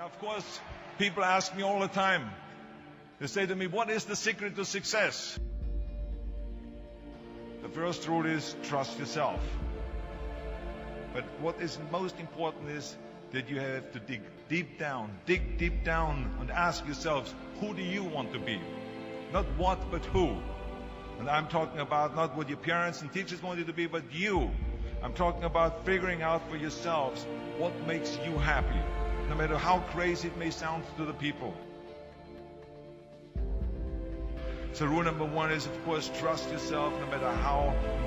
Of course, people ask me all the time. They say to me, what is the secret to success? The first rule is trust yourself. But what is most important is that you have to dig deep down and ask yourselves, who do you want to be? Not what, but who. And I'm talking about not what your parents and teachers want you to be, but you. I'm talking about figuring out for yourselves what makes you happy, no matter how crazy it may sound to the people. So rule number one is, of course, trust yourself no matter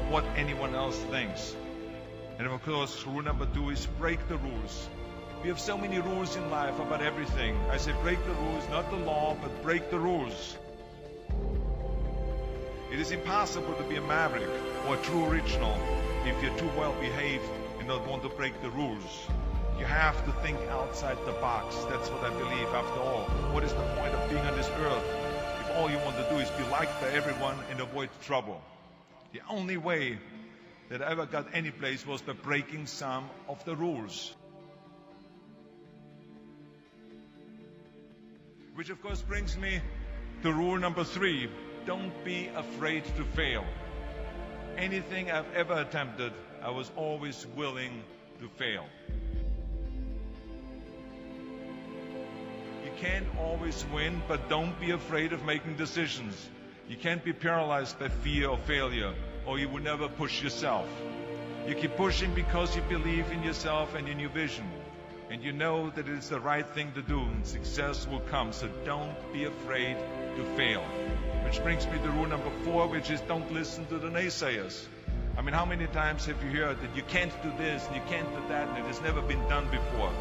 what anyone else thinks. And of course, rule number two is break the rules. We have so many rules in life about everything. I say break the rules, not the law, but break the rules. It is impossible to be a maverick or a true original if you're too well behaved and don't want to break the rules. You have to think outside the box. That's what I believe after all. What is the point of being on this earth if all you want to do is be liked by everyone and avoid trouble? The only way that I ever got any place was by breaking some of the rules. Which of course brings me to rule number three. Don't be afraid to fail. Anything I've ever attempted, I was always willing to fail. You can't always win, but don't be afraid of making decisions. You can't be paralyzed by fear of failure, or you will never push yourself. You keep pushing because you believe in yourself and in your vision. And you know that it is the right thing to do, and success will come. So don't be afraid to fail. Which brings me to rule number four, which is don't listen to the naysayers. I mean, how many times have you heard that you can't do this and you can't do that and it has never been done before?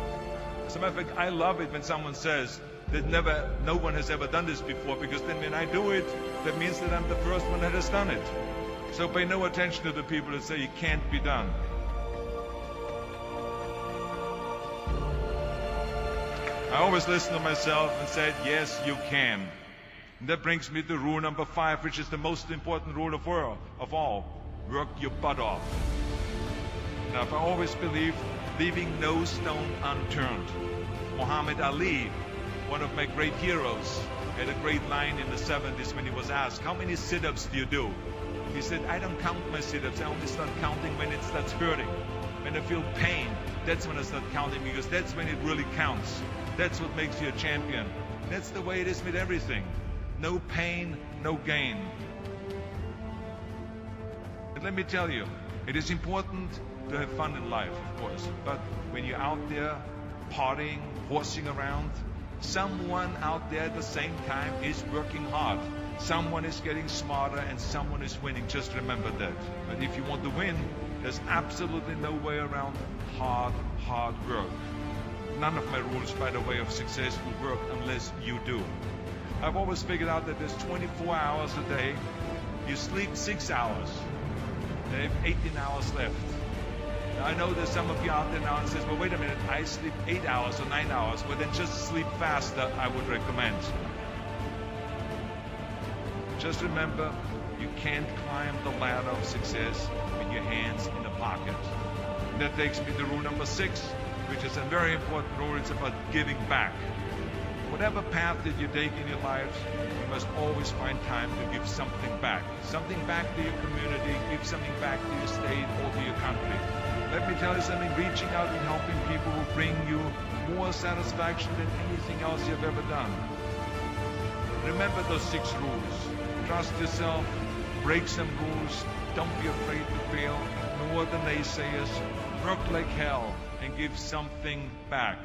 As a matter of fact, I love it when someone says that no one has ever done this before, because then when I do it, that means that I'm the first one that has done it. So pay no attention to the people that say it can't be done. I always listen to myself and said, yes, you can. And that brings me to rule number five, which is the most important rule of all. Work your butt off. Now, I always believe leaving no stone unturned. Muhammad Ali, one of my great heroes, had a great line in the 70s when he was asked, how many sit-ups do you do? He said, I don't count my sit-ups. I only start counting when it starts hurting. When I feel pain, that's when I start counting, because that's when it really counts. That's what makes you a champion. That's the way it is with everything. No pain, no gain. And let me tell you, it is important to have fun in life, of course. But when you're out there partying, horsing around, someone out there at the same time is working hard. Someone is getting smarter and someone is winning. Just remember that. But if you want to win, there's absolutely no way around hard work. None of my rules, by the way, of success will work unless you do. I've always figured out that there's 24 hours a day. You sleep 6 hours. You have 18 hours left. Now, I know there's some of you out there now and says, well, wait a minute, I sleep 8 hours or 9 hours. Well, then just sleep faster, I would recommend. Just remember, you can't climb the ladder of success with your hands in the pocket. And that takes me to rule number 6, which is a very important rule. It's about giving back. Whatever path that you take in your lives, you must always find time to give something back. Something back to your community, give something back to your state or to your country. Let me tell you something, reaching out and helping people will bring you more satisfaction than anything else you've ever done. Remember those 6 rules. Trust yourself, break some rules, don't be afraid to fail, ignore the naysayers, work like hell, and give something back.